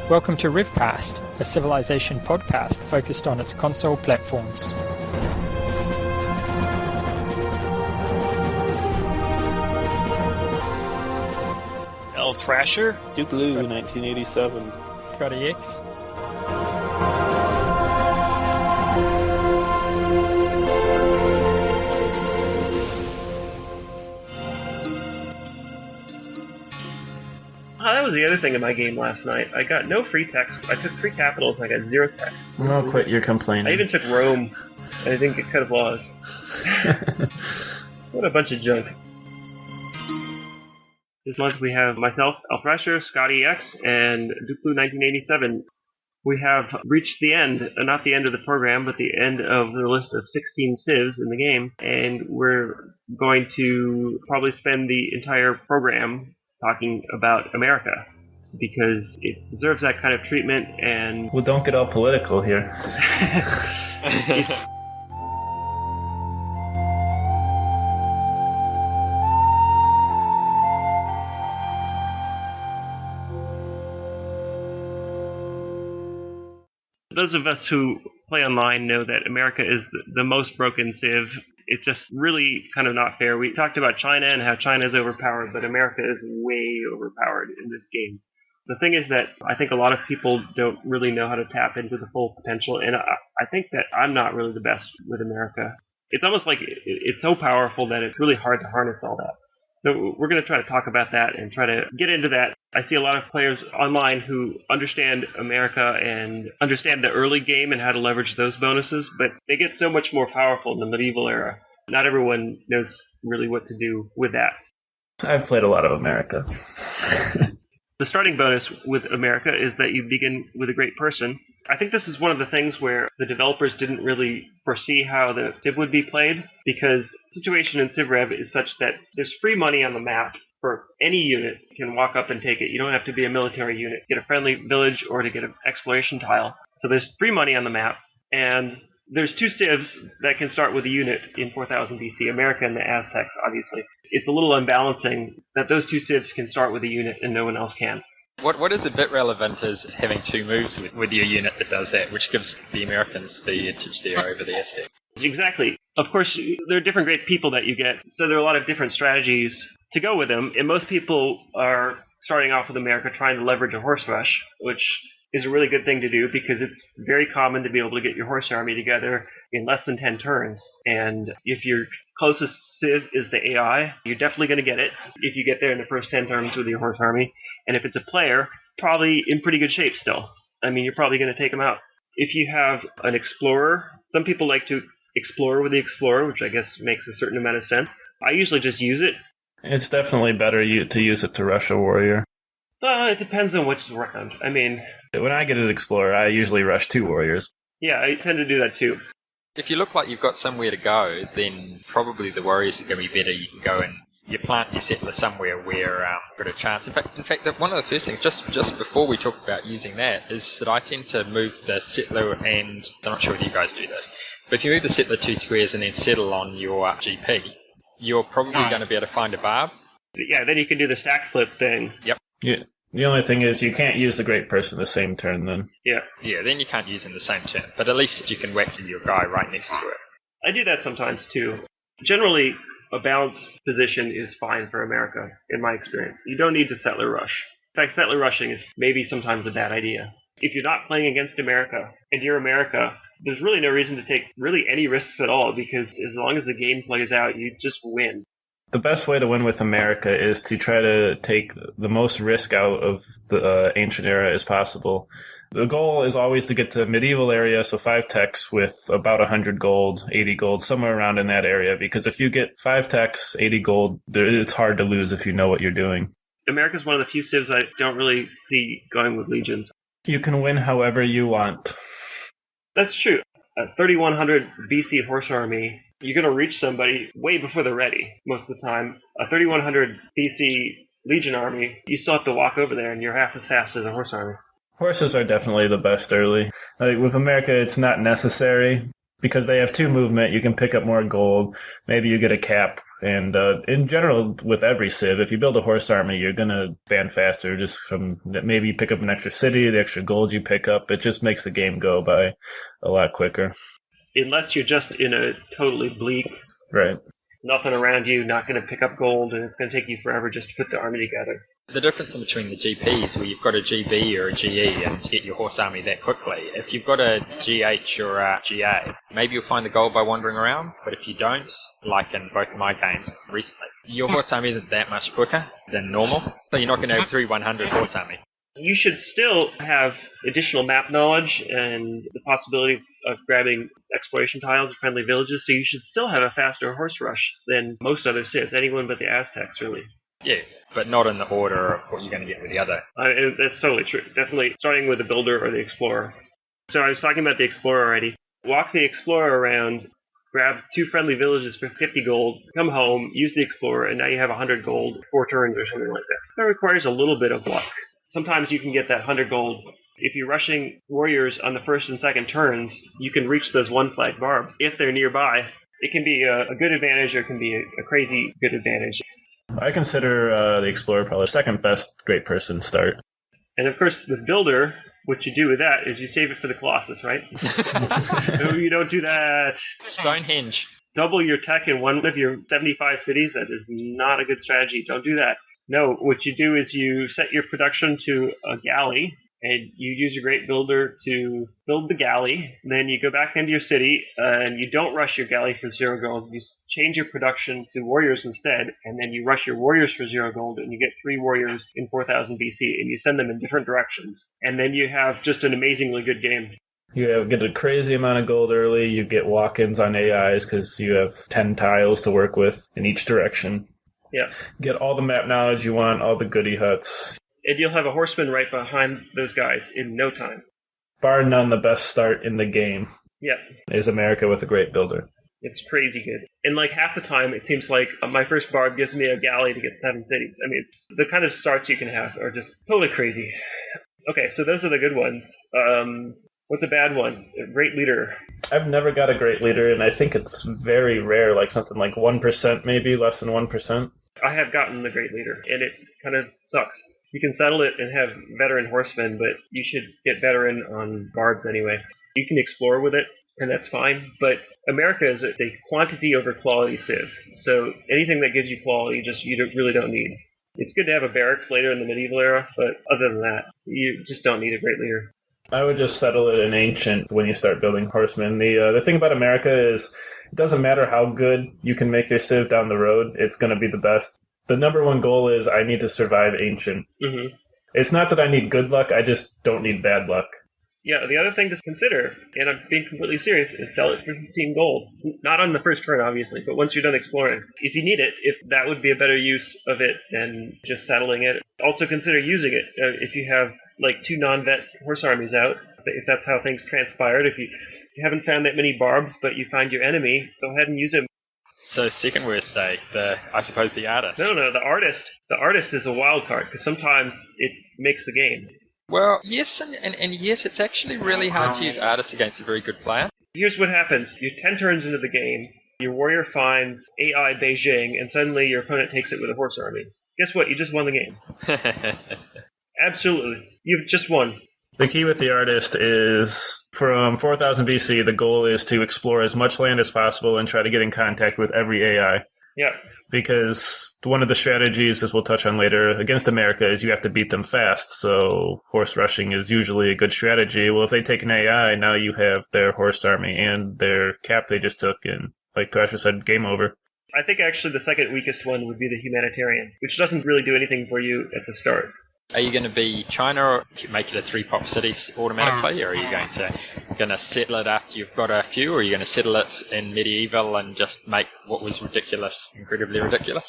Welcome to RevCast, a civilization podcast focused on its console platforms. Elthrasher, Blue, 1987. ScottieX. That was the other thing in my game last night. I got no free text. I took 3 capitals and I got 0 text. Oh, quit your complaining. I even took Rome, and I didn't get cut of laws. What a bunch of junk. This month we have myself, elthrasher, ScottieX, and Blue 1987. We have reached the end, not the end of the program, but the end of the list of 16 civs in the game, and we're going to probably spend the entire program talking about America, because it deserves that kind of treatment. And well, don't get all political here. Those of us who play online know that America is the most broken civ. It's just really kind of not fair. We talked about China and how China is overpowered, but America is way overpowered in this game. The thing is that I think a lot of people don't really know how to tap into the full potential, and I think that I'm not really the best with America. It's almost like it's so powerful that it's really hard to harness all that. So we're going to try to talk about that and try to get into that. I see a lot of players online who understand America and understand the early game and how to leverage those bonuses, but they get so much more powerful in the medieval era. Not everyone knows really what to do with that. I've played a lot of America. The starting bonus with America is that you begin with a great person. I think this is one of the things where the developers didn't really foresee how the Civ would be played, because the situation in CivRev is such that there's free money on the map for any unit. You can walk up and take it. You don't have to be a military unit, get a friendly village, or to get an exploration tile. So there's free money on the map, and there's 2 civs that can start with a unit in 4000 BC, America and the Aztecs, obviously. It's a little unbalancing that those 2 civs can start with a unit and no one else can. What is a bit relevant is having 2 moves with your unit that does that, which gives the Americans the advantage there over the Aztecs. Exactly. Of course, there are different great people that you get, so there are a lot of different strategies to go with them, and most people are starting off with America trying to leverage a horse rush, which is a really good thing to do because it's very common to be able to get your horse army together in less than 10 turns. And if your closest civ is the AI, you're definitely going to get it if you get there in the first 10 turns with your horse army. And if it's a player, probably in pretty good shape still. I mean, you're probably going to take them out. If you have an explorer, some people like to explore with the explorer, which I guess makes a certain amount of sense. I usually just use it. It's definitely better to use it to rush a warrior. It depends on which round. I mean, when I get an explorer, I usually rush 2 warriors. Yeah, I tend to do that too. If you look like you've got somewhere to go, then probably the warriors are going to be better. You can go and you plant your settler somewhere where you've got a chance. In fact, one of the first things, just before we talk about using that, is that I tend to move the settler, and I'm not sure if you guys do this, but if you move the settler 2 squares and then settle on your GP, you're probably going to be able to find a barb. Yeah, then you can do the stack flip thing. Yep. Yeah. The only thing is you can't use the great person the same turn then. Yeah. Yeah, then you can't use him the same turn, but at least you can whack your guy right next to it. I do that sometimes too. Generally, a balanced position is fine for America, in my experience. You don't need to settler rush. In fact, settler rushing is maybe sometimes a bad idea. If you're not playing against America, and you're America, there's really no reason to take really any risks at all, because as long as the game plays out, you just win. The best way to win with America is to try to take the most risk out of the ancient era as possible. The goal is always to get to medieval area, so 5 techs with about 100 gold, 80 gold, somewhere around in that area. Because if you get 5 techs, 80 gold, it's hard to lose if you know what you're doing. America's one of the few civs I don't really see going with legions. You can win however you want. That's true. A 3100 BC horse army, you're going to reach somebody way before they're ready most of the time. A 3100 BC legion army, you still have to walk over there and you're half as fast as a horse army. Horses are definitely the best early. Like with America, it's not necessary because they have 2 movement. You can pick up more gold. Maybe you get a cap And in general, with every civ, if you build a horse army, you're going to expand faster just from maybe you pick up an extra city, the extra gold you pick up. It just makes the game go by a lot quicker. Unless you're just in a totally bleak, Right. nothing around you, not going to pick up gold, and it's going to take you forever just to put the army together. The difference in between the GPs, where you've got a GB or a GE and get your horse army that quickly. If you've got a GH or a GA, maybe you'll find the gold by wandering around, but if you don't, like in both of my games recently, your horse army isn't that much quicker than normal, so you're not going to have 3 100 horse army. You should still have additional map knowledge and the possibility of grabbing exploration tiles of friendly villages, so you should still have a faster horse rush than most other civs, anyone but the Aztecs, really. Yeah, but not in the order of what you're going to get with the other. That's totally true. Definitely starting with the builder or the explorer. So I was talking about the explorer already. Walk the explorer around, grab 2 friendly villages for 50 gold, come home, use the explorer, and now you have 100 gold, 4 turns or something like that. That requires a little bit of luck. Sometimes you can get that 100 gold. If you're rushing warriors on the first and second turns, you can reach those 1-flag barbs. If they're nearby, it can be a good advantage or it can be a crazy good advantage. I consider the Explorer probably the second best great person start. And of course, the builder, what you do with that is you save it for the Colossus, right? No, you don't do that. Stonehenge. Double your tech in one of your 75 cities. That is not a good strategy. Don't do that. No, what you do is you set your production to a galley, and you use your great builder to build the galley. Then you go back into your city, and you don't rush your galley for 0 gold. You change your production to warriors instead, and then you rush your warriors for 0 gold, and you get 3 warriors in 4000 BC, and you send them in different directions. And then you have just an amazingly good game. You get a crazy amount of gold early. You get walk-ins on AIs because you have 10 tiles to work with in each direction. Yeah. Get all the map knowledge you want, all the goodie huts. And you'll have a horseman right behind those guys in no time. Bar none, the best start in the game Yeah. is America with a great builder. It's crazy good. And like half the time, it seems like my first barb gives me a galley to get 7 cities. I mean, the kind of starts you can have are just totally crazy. Okay, so those are the good ones. What's a bad one? A great leader. I've never got a great leader, and I think it's very rare, like something like 1% maybe, less than 1%. I have gotten the great leader, and it kind of sucks. You can settle it and have veteran horsemen, but you should get veteran on barbs anyway. You can explore with it, and that's fine, but America is a quantity over quality civ. So anything that gives you quality, you really don't need. It's good to have a barracks later in the medieval era, but other than that, you just don't need a great leader. I would just settle it in ancient when you start building horsemen. The thing about America is it doesn't matter how good you can make your civ down the road, it's going to be the best. The number one goal is I need to survive ancient. Mm-hmm. It's not that I need good luck, I just don't need bad luck. Yeah, the other thing to consider, and I'm being completely serious, is sell it for 15 gold. Not on the first turn, obviously, but once you're done exploring. If you need it, if that would be a better use of it than just settling it. Also consider using it. If you have like 2 non-vet horse armies out, if that's how things transpired, if you haven't found that many barbs, but you find your enemy, go ahead and use it. So second worst day, I suppose the artist. No, the artist. The artist is a wild card, because sometimes it makes the game. Well, yes and yes, it's actually really hard to use artists against a very good player. Here's what happens. You're 10 turns into the game, your warrior finds AI Beijing, and suddenly your opponent takes it with a horse army. Guess what? You just won the game. Absolutely. You've just won. The key with the artist is from 4000 BC, the goal is to explore as much land as possible and try to get in contact with every AI. Yeah. Because one of the strategies, as we'll touch on later, against America is you have to beat them fast. So horse rushing is usually a good strategy. Well, if they take an AI, now you have their horse army and their cap they just took, and like Thrasher said, game over. I think actually the second weakest one would be the humanitarian, which doesn't really do anything for you at the start. Are you going to be China or make it a 3-pop city automatically, or are you going to settle it after you've got a few, or are you going to settle it in medieval and just make what was ridiculous incredibly ridiculous?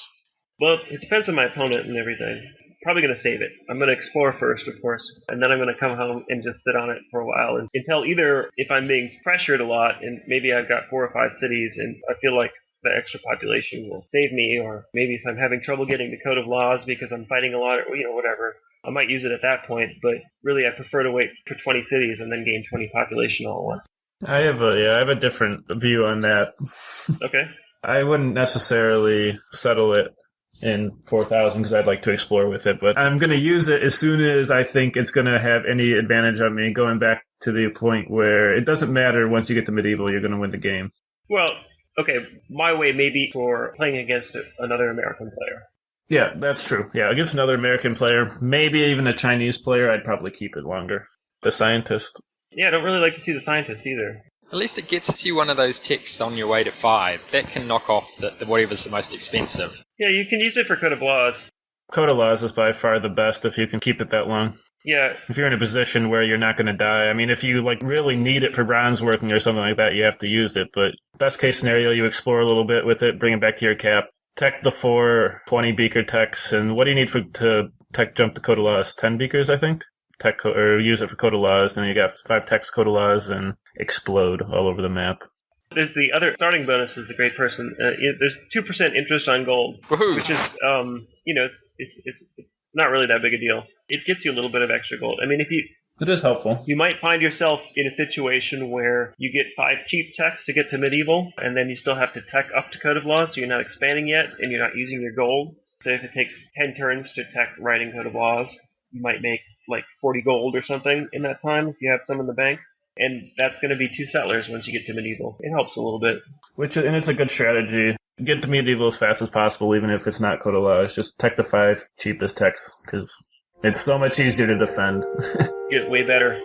Well, it depends on my opponent and everything. Probably going to save it. I'm going to explore first, of course, and then I'm going to come home and just sit on it for a while until either if I'm being pressured a lot and maybe I've got 4 or 5 cities and I feel like the extra population will save me, or maybe if I'm having trouble getting the code of laws because I'm fighting a lot, or whatever, I might use it at that point, but really I prefer to wait for 20 cities and then gain 20 population all at once. I have a different view on that. Okay. I wouldn't necessarily settle it in 4,000 because I'd like to explore with it, but I'm going to use it as soon as I think it's going to have any advantage on me, going back to the point where it doesn't matter once you get to medieval, you're going to win the game. Well, okay, my way may be for playing against another American player. Yeah, that's true. Yeah, against another American player, maybe even a Chinese player, I'd probably keep it longer. The scientist. Yeah, I don't really like to see the scientist either. At least it gets you one of those texts on your way to 5. That can knock off the whatever's the most expensive. Yeah, you can use it for Code of Laws. Code of Laws is by far the best if you can keep it that long. Yeah. If you're in a position where you're not going to die, I mean, if you really need it for bronze working or something like that, you have to use it. But best case scenario, you explore a little bit with it, bring it back to your cap, tech the 4 20 beaker techs, and what do you need to tech jump to Code of Laws? 10 beakers, I think? Or use it for Code of Laws, and you got 5 techs Code of Laws and explode all over the map. There's the other starting bonus is the great person. There's 2% interest on gold, Woohoo! which is, it's not really that big a deal. It gets you a little bit of extra gold. I mean, It is helpful. you might find yourself in a situation where you get 5 cheap techs to get to medieval, and then you still have to tech up to Code of Laws, so you're not expanding yet, and you're not using your gold. So if it takes 10 turns to tech writing Code of Laws, you might make like 40 gold or something in that time if you have some in the bank. And that's going to be 2 settlers once you get to medieval. It helps a little bit. And it's a good strategy. Get to medieval as fast as possible, even if it's not Code of Laws. Just tech the 5 cheapest techs, because it's so much easier to defend. Get way better.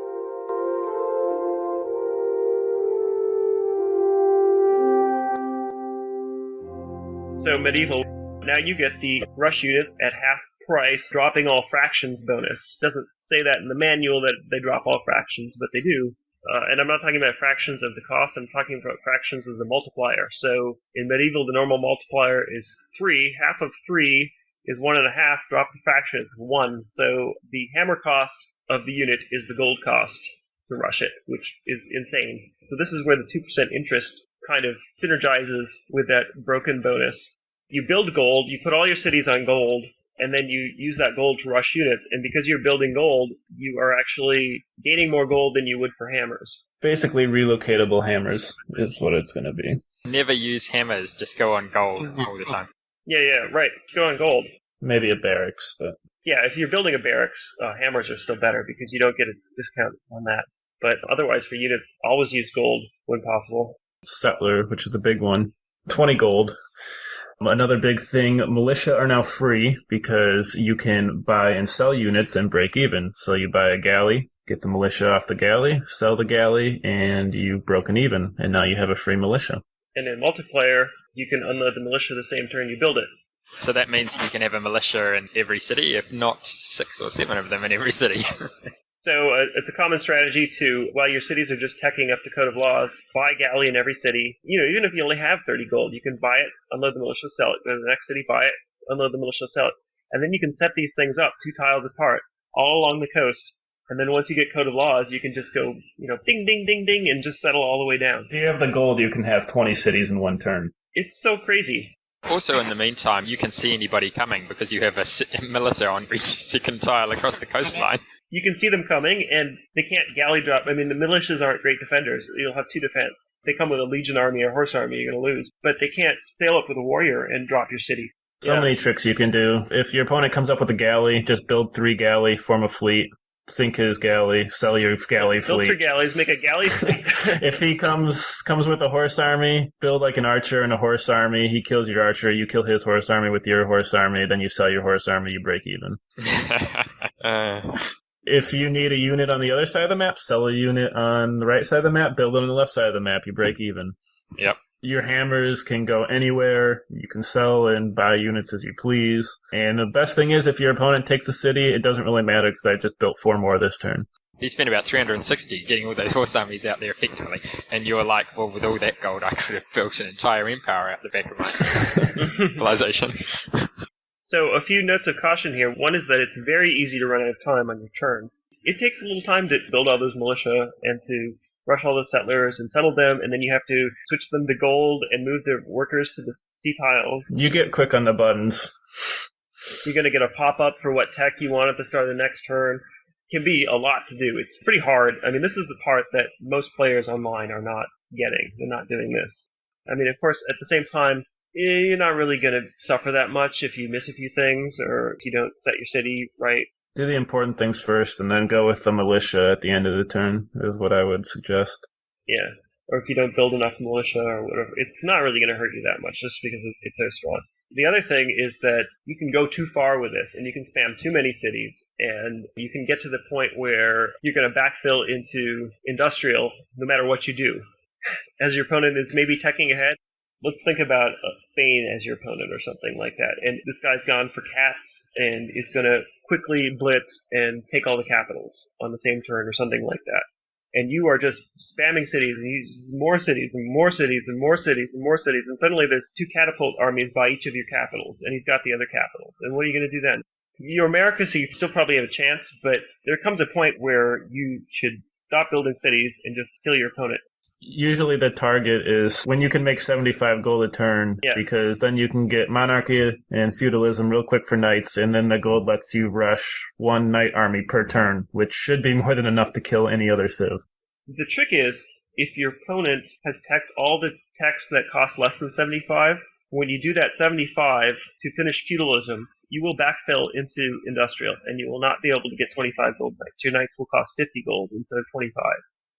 So medieval, now you get the rush unit at half price, dropping all fractions bonus. Doesn't say that in the manual that they drop all fractions, but they do. And I'm not talking about fractions of the cost, I'm talking about fractions as the multiplier. So in medieval, the normal multiplier is 3. Half of 3 is 1.5. Drop the fraction, it's 1. So the hammer cost of the unit is the gold cost to rush it, which is insane. So this is where the 2% interest kind of synergizes with that broken bonus. You build gold, you put all your cities on gold, and then you use that gold to rush units, and because you're building gold, you are actually gaining more gold than you would for hammers. Basically, relocatable hammers is what it's going to be. Never use hammers, just go on gold all the time. Yeah, right. Go on gold. Maybe a barracks, but... Yeah, if you're building a barracks, hammers are still better because you don't get a discount on that. But otherwise, for units, always use gold when possible. Settler, which is the big one. 20 gold. Another big thing, militia are now free because you can buy and sell units and break even. So you buy a galley, get the militia off the galley, sell the galley, and you've broken even. And now you have a free militia. And in multiplayer, you can unload the militia the same turn you build it. So that means you can have a militia in every city, if not 6 or 7 of them in every city. So it's a common strategy to, while your cities are just teching up to Code of Laws, buy galley in every city. Even if you only have 30 gold, you can buy it, unload the militia, sell it. Go to the next city, buy it, unload the militia, sell it. And then you can set these things up 2 tiles apart, all along the coast. And then once you get Code of Laws, you can just go, ding, ding, ding, ding, and just settle all the way down. If you have the gold, you can have 20 cities in one turn. It's so crazy. Also, in the meantime, you can see anybody coming because you have a militia on each second tile across the coastline. You can see them coming, and they can't galley drop. I mean, the militias aren't great defenders. You'll have 2 defense. If they come with a legion army or horse army, you're going to lose. But they can't sail up with a warrior and drop your city. So many tricks you can do. If your opponent comes up with a galley, just build 3 galley, form a fleet, sink his galley, sell your galley fleet. Build 3 galleys, make a galley fleet. If he comes with a horse army, build like an archer and a horse army. He kills your archer, you kill his horse army with your horse army, then you sell your horse army, you break even. If you need a unit on the other side of the map, sell a unit on the right side of the map, build it on the left side of the map, you break even. Yep. Your hammers can go anywhere. You can sell and buy units as you please. And the best thing is, if your opponent takes the city, it doesn't really matter because I just built 4 more this turn. You spent about 360 getting all those horse armies out there effectively, and you were like, well, with all that gold, I could have built an entire empire out the back of my civilization. So a few notes of caution here. One is that it's very easy to run out of time on your turn. It takes a little time to build all those militia and to rush all the settlers and settle them, and then you have to switch them to gold and move their workers to the sea tiles. You get quick on the buttons. You're going to get a pop-up for what tech you want at the start of the next turn. It can be a lot to do. It's pretty hard. I mean, this is the part that most players online are not getting. They're not doing this. I mean, of course, at the same time, You're not really going to suffer that much if you miss a few things or if you don't set your city right. Do the important things first and then go with the militia at the end of the turn is what I would suggest. Yeah. Or if you don't build enough militia or whatever. It's not really going to hurt you that much just because it's so strong. The other thing is that you can go too far with this and you can spam too many cities and you can get to the point where you're going to backfill into industrial no matter what you do. As your opponent is maybe teching ahead, let's think about Spain as your opponent or something like that. And this guy's gone for cats and is going to quickly blitz and take all the capitals on the same turn or something like that. And you are just spamming cities and more cities and more cities and more cities and more cities. And suddenly there's 2 catapult armies by each of your capitals. And he's got the other capitals. And what are you going to do then? Your America, so you still probably have a chance, but there comes a point where you should stop building cities and just kill your opponent. Usually the target is when you can make 75 gold a turn, because then you can get monarchy and feudalism real quick for knights, and then the gold lets you rush 1 knight army per turn, which should be more than enough to kill any other civ. The trick is, if your opponent has teched all the techs that cost less than 75, when you do that 75 to finish feudalism, you will backfill into industrial, and you will not be able to get 25 gold knights. Your knights will cost 50 gold instead of 25.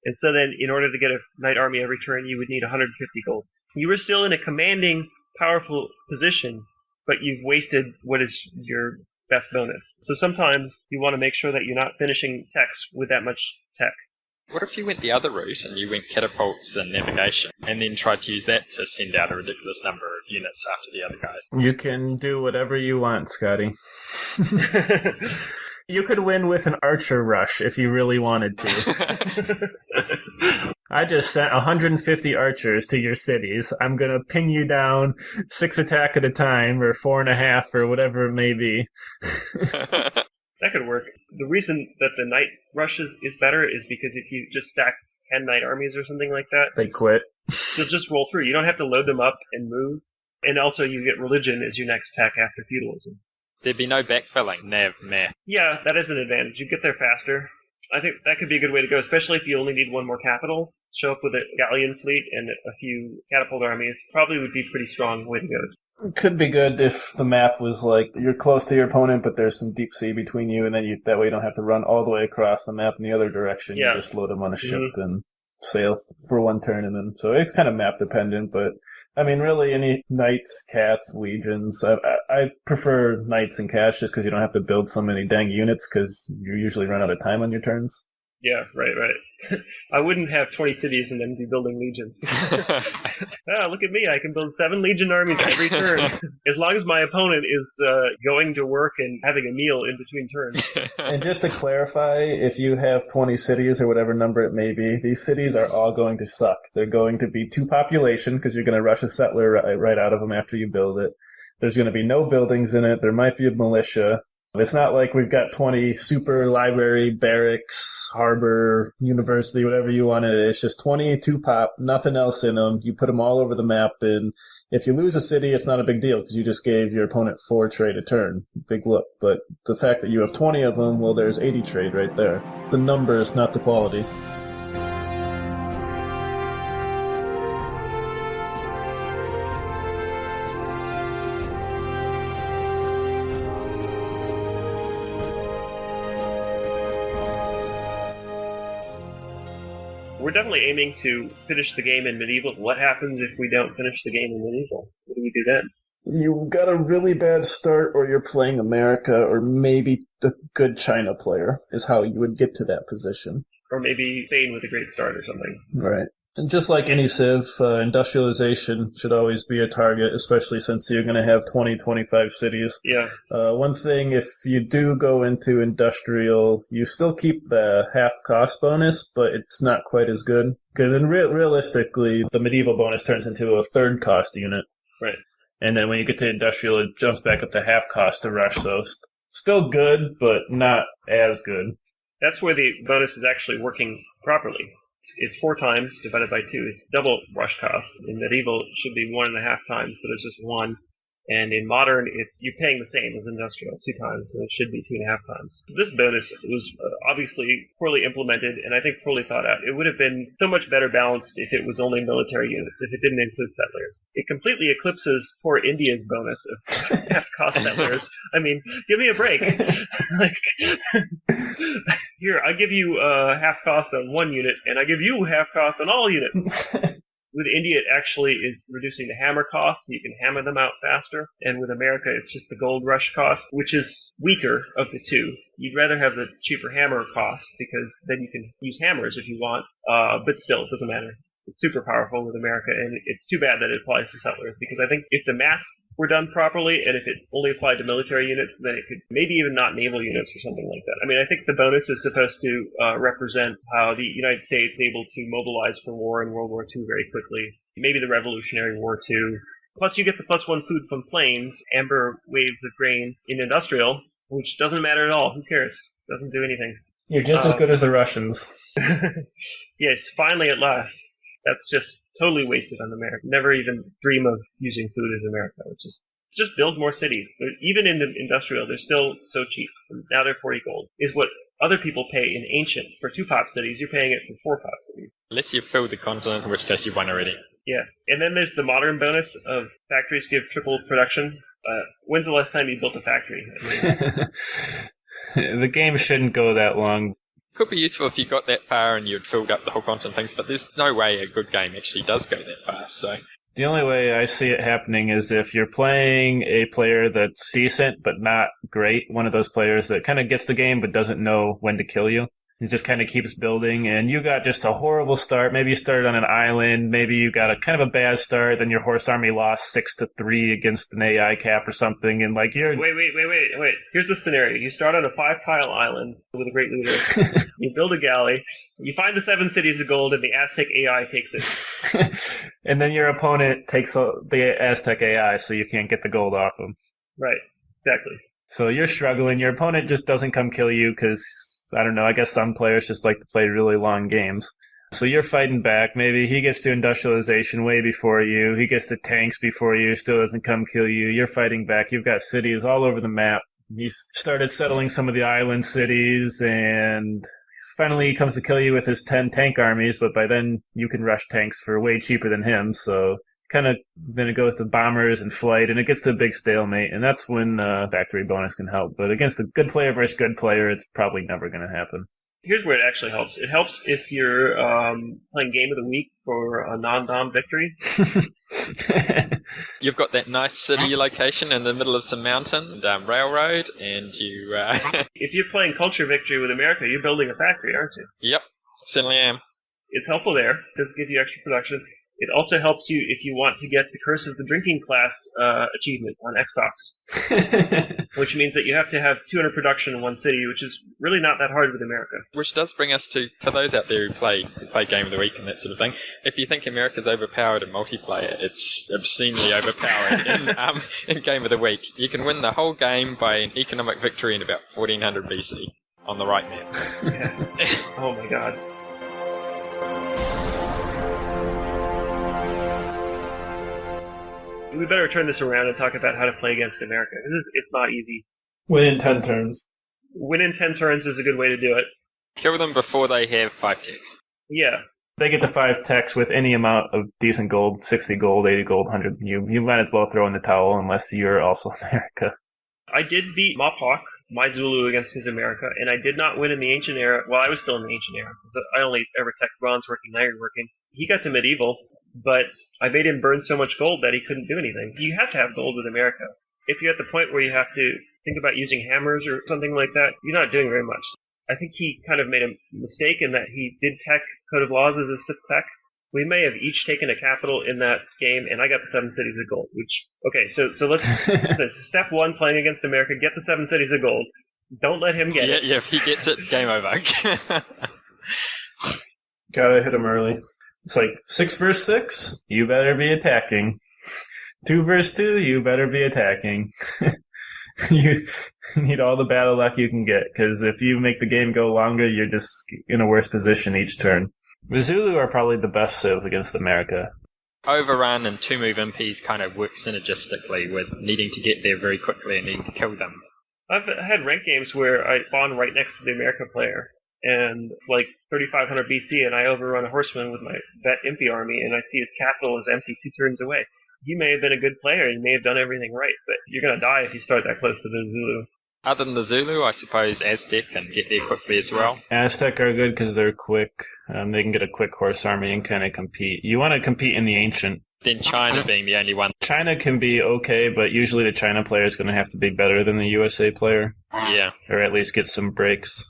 And so then, in order to get a knight army every turn, you would need 150 gold. You were still in a commanding, powerful position, but you've wasted what is your best bonus. So sometimes you want to make sure that you're not finishing techs with that much tech. What if you went the other route and you went catapults and navigation, and then tried to use that to send out a ridiculous number of units after the other guys? You can do whatever you want, Scotty. You could win with an archer rush if you really wanted to. I just sent 150 archers to your cities. I'm going to ping you down 6 attack at a time, or 4.5, or whatever it may be. That could work. The reason that the knight rush is better is because if you just stack 10 knight armies or something like that, they quit. They'll just roll through. You don't have to load them up and move. And also you get religion as your next tech after feudalism. There'd be no backfilling, meh. Yeah, that is an advantage. You get there faster. I think that could be a good way to go, especially if you only need 1 more capital. Show up with a galleon fleet and a few catapult armies. Probably would be a pretty strong way to go. It could be good if the map was like, you're close to your opponent, but there's some deep sea between you, and then that way you don't have to run all the way across the map in the other direction. Yeah. You just load them on a ship and sail for 1 turn, and then so it's kind of map dependent, but I mean really any knights, cats, legions, I prefer knights and cats just because you don't have to build so many dang units because you usually run out of time on your turns. Yeah, right. I wouldn't have 20 cities and then be building legions. Look at me, I can build 7 legion armies every turn. As long as my opponent is going to work and having a meal in between turns. And just to clarify, if you have 20 cities or whatever number it may be, these cities are all going to suck. They're going to be 2 population because you're going to rush a settler right out of them after you build it. There's going to be no buildings in it. There might be a militia. It's not like we've got 20 super library, barracks, harbor, university, whatever you want it. It's just 22 pop, nothing else in them. You put them all over the map, and if you lose a city, it's not a big deal because you just gave your opponent 4 trade a turn. Big whoop. But the fact that you have 20 of them, well, there's 80 trade right there. The numbers, not the quality. We're definitely aiming to finish the game in medieval. What happens if we don't finish the game in medieval? What do we do then? You got a really bad start, or you're playing America, or maybe the good China player is how you would get to that position. Or maybe Spain with a great start or something. Right. And just like any civ, industrialization should always be a target, especially since you're going to have 20, 25 cities. Yeah. One thing, if you do go into industrial, you still keep the half cost bonus, but it's not quite as good. Because realistically, the medieval bonus turns into a 3rd cost unit. Right. And then when you get to industrial, it jumps back up to half cost to rush. So still good, but not as good. That's where the bonus is actually working properly. It's 4 times divided by 2. It's double rush cost. In medieval, it should be 1.5 times, but it's just 1. And in modern, you're paying the same as industrial, 2 times, and it should be 2.5 times. This bonus was obviously poorly implemented, and I think poorly thought out. It would have been so much better balanced if it was only military units, if it didn't include settlers. It completely eclipses poor India's bonus of half-cost settlers. I mean, give me a break. Here, I give you half cost on 1 unit, and I give you half cost on all units. With India, it actually is reducing the hammer cost, so you can hammer them out faster. And with America, it's just the gold rush cost, which is weaker of the two. You'd rather have the cheaper hammer cost, because then you can use hammers if you want, but still, it doesn't matter. It's super powerful with America, and it's too bad that it applies to settlers, because I think if the math were done properly, and if it only applied to military units, then it could maybe even not naval units or something like that. I mean, I think the bonus is supposed to represent how the United States is able to mobilize for war in World War II very quickly, maybe the Revolutionary War too. Plus, you get the +1 food from planes, amber waves of grain in industrial, which doesn't matter at all. Who cares? Doesn't do anything. You're just as good as the Russians. Yes, finally at last. That's just totally wasted on America. Never even dream of using food as America. It's just build more cities. Even in the industrial, they're still so cheap. Now they're 40 gold. Is what other people pay in ancient for 2 pop cities. You're paying it for 4 pop cities. Unless you've filled the continent, in which case you've won already. Yeah. And then there's the modern bonus of factories give triple production. When's the last time you built a factory? The game shouldn't go that long. Could be useful if you got that far and you'd filled up the whole continent things, but there's no way a good game actually does go that far, so... The only way I see it happening is if you're playing a player that's decent but not great, one of those players that kind of gets the game but doesn't know when to kill you. It just kind of keeps building, and you got just a horrible start. Maybe you started on an island, maybe you got a kind of a bad start, then your horse army lost 6-3 against an AI cap or something, and like you're... Wait. Here's the scenario. You start on a 5-tile island with a great leader. You build a galley. You find the 7 cities of gold, and the Aztec AI takes it. And then your opponent takes the Aztec AI, so you can't get the gold off them. Right. Exactly. So you're struggling. Your opponent just doesn't come kill you because... I don't know, I guess some players just like to play really long games. So you're fighting back. Maybe he gets to industrialization way before you. He gets to tanks before you, still doesn't come kill you. You're fighting back. You've got cities all over the map. He's started settling some of the island cities, and finally he comes to kill you with his 10 tank armies, but by then you can rush tanks for way cheaper than him, so... kind of then it goes to bombers and flight, and it gets to a big stalemate, and that's when factory bonus can help. But against a good player versus good player, it's probably never going to happen. Here's where it actually helps. It helps if you're playing Game of the Week for a non-dom victory. You've got that nice city location in the middle of some mountain, railroad, and you... If you're playing Culture Victory with America, you're building a factory, aren't you? Yep, certainly am. It's helpful there. It does give you extra production. It also helps you if you want to get the Curse of the Drinking Class achievement on Xbox, which means that you have to have 200 production in one city, which is really not that hard with America. Which does bring us to, for those out there who play Game of the Week and that sort of thing, if you think America's overpowered in multiplayer, it's obscenely overpowered in Game of the Week. You can win the whole game by an economic victory in about 1400 BC on the right map. Yeah. Oh my god. We better turn this around and talk about how to play against America. It's not easy. Win in 10 turns. Win in 10 turns is a good way to do it. Kill them before they have 5 ticks. Yeah. They get to 5 techs with any amount of decent gold, 60 gold, 80 gold, 100. You might as well throw in the towel unless you're also America. I did beat Mophawk, my Zulu, against his America, and I did not win in the Ancient Era. Well, I was still in the Ancient Era. I only ever tech bronze working, iron working. He got to medieval, but I made him burn so much gold that he couldn't do anything. You have to have gold with America. If you're at the point where you have to think about using hammers or something like that, you're not doing very much. I think he kind of made a mistake in that he did tech Code of Laws as a stiff tech. We may have each taken a capital in that game, and I got the 7 cities of gold, which... Okay, so let's... Step 1, playing against America, get the 7 cities of gold. Don't let him get it. Yeah, if he gets it, game over. Gotta hit him early. It's like 6 versus 6, you better be attacking. 2 versus 2, you better be attacking. You need all the battle luck you can get, because if you make the game go longer, you're just in a worse position each turn. The Zulu are probably the best Civ against America. Overrun and two-move impies kind of work synergistically with needing to get there very quickly and needing to kill them. I've had ranked games where I spawn right next to the America player, and like 3500 BC, and I overrun a horseman with my vet impy army, and I see his capital is empty 2 turns away. He may have been a good player, and he may have done everything right, but you're going to die if you start that close to the Zulu. Other than the Zulu, I suppose Aztec can get there quickly as well. Aztec are good because they're quick. They can get a quick horse army and kind of compete. You want to compete in the ancient. Then China being the only one. China can be okay, but usually the China player is going to have to be better than the USA player. Yeah. Or at least get some breaks.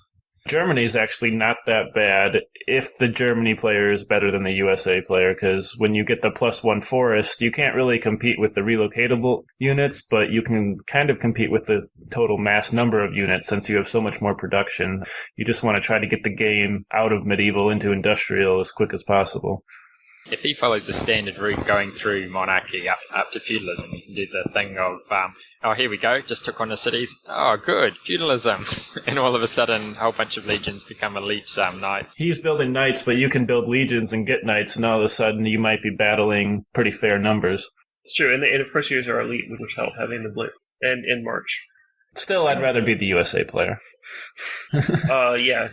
Germany's actually not that bad if the Germany player is better than the USA player, because when you get the +1 forest, you can't really compete with the relocatable units, but you can kind of compete with the total mass number of units since you have so much more production. You just want to try to get the game out of medieval into industrial as quick as possible. If he follows the standard route going through monarchy up to feudalism, he can do the thing of, oh, here we go, just took on the cities. Oh, good, feudalism. And all of a sudden, a whole bunch of legions become elite knights. He's building knights, but you can build legions and get knights, and all of a sudden you might be battling pretty fair numbers. It's true, and of course yours are elite, which help having the blitz and in March. Still, I'd rather be the USA player. Yeah.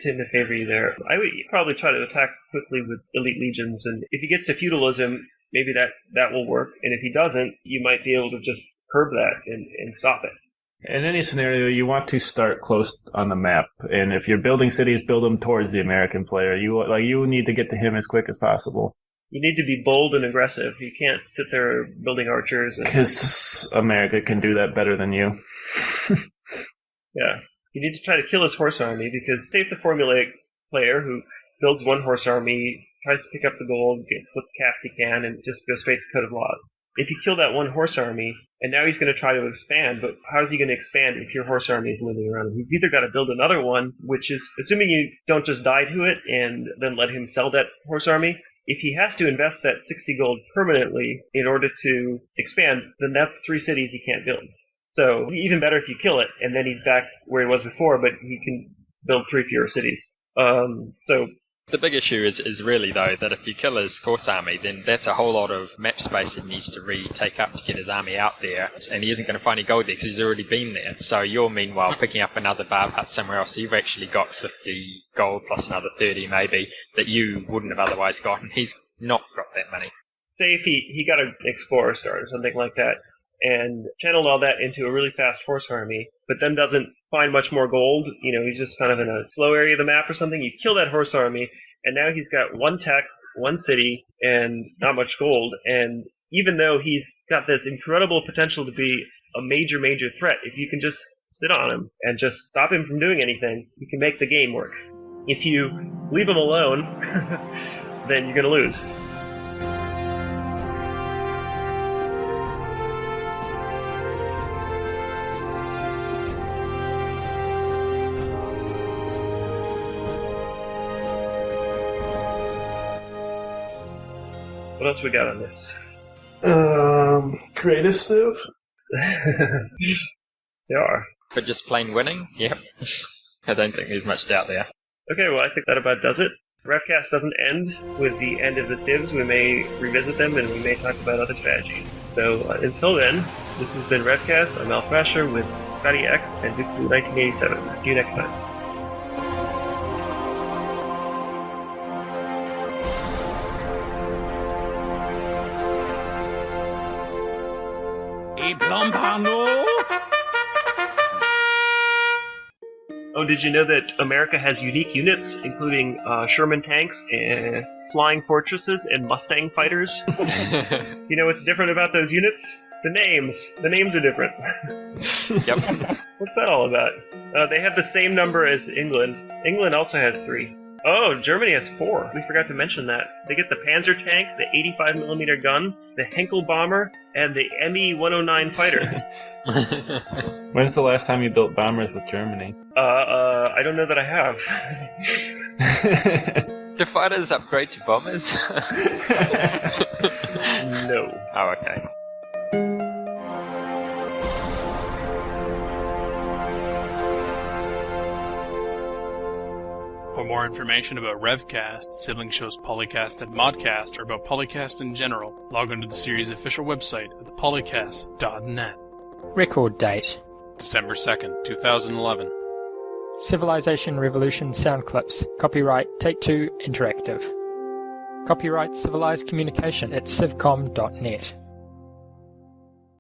Tend to favor you there. I would probably try to attack quickly with elite legions, and if he gets to feudalism, maybe that will work, and if he doesn't, you might be able to just curb that and stop it. In any scenario, you want to start close on the map, and if you're building cities, build them towards the American player. You need to get to him as quick as possible. You need to be bold and aggressive. You can't sit there building archers. Because America can do that better than you. Yeah. You need to try to kill his horse army, because State's a formulaic player who builds one horse army, tries to pick up the gold, gets what cash he can, and just goes straight to Code of Laws. If you kill that one horse army, and now he's going to try to expand, but how is he going to expand if your horse army is living around him? He's either got to build another one, which is, assuming you don't just die to it and then let him sell that horse army, if he has to invest that 60 gold permanently in order to expand, then that's 3 cities he can't build. So even better if you kill it, and then he's back where he was before, but he can build 3 fewer cities. So the big issue is really, though, that if you kill his horse army, then that's a whole lot of map space he needs to retake up to get his army out there, and he isn't going to find any gold there because he's already been there. So you're, meanwhile, picking up another barb hut somewhere else. So you've actually got 50 gold plus another 30 maybe that you wouldn't have otherwise gotten. He's not got that money. Say if he got an explorer start or something like that, and channeled all that into a really fast horse army, but then doesn't find much more gold, he's just kind of in a slow area of the map or something, you kill that horse army, and now he's got 1 tech, 1 city, and not much gold, and even though he's got this incredible potential to be a major, major threat, if you can just sit on him and just stop him from doing anything, you can make the game work. If you leave him alone, then you're going to lose. What else we got on this? Greatest Civ? They are. For just plain winning? Yep. I don't think there's much doubt there. Okay, well, I think that about does it. RevCast doesn't end with the end of the Civs. We may revisit them, and we may talk about other strategies. So, until then, this has been RevCast. I'm elthrasher with ScottieX and Victory 1987. See you next time. Oh, did you know that America has unique units, including Sherman tanks and flying fortresses and Mustang fighters? You know what's different about those units? The names. The names are different. Yep. What's that all about? They have the same number as England. England also has 3. Oh, Germany has 4. We forgot to mention that. They get the Panzer tank, the 85mm gun, the Henkel bomber, and the Me-109 fighter. When's the last time you built bombers with Germany? I don't know that I have. Do fighters upgrade to bombers? No. Oh, okay. For more information about RevCast, sibling shows PolyCast and ModCast, or about PolyCast in general, log on to the series' official website at thepolycast.net. Record date: December 2nd, 2011. Civilization Revolution sound clips. Copyright Take-Two Interactive. Copyright Civilized Communication at civcom.net.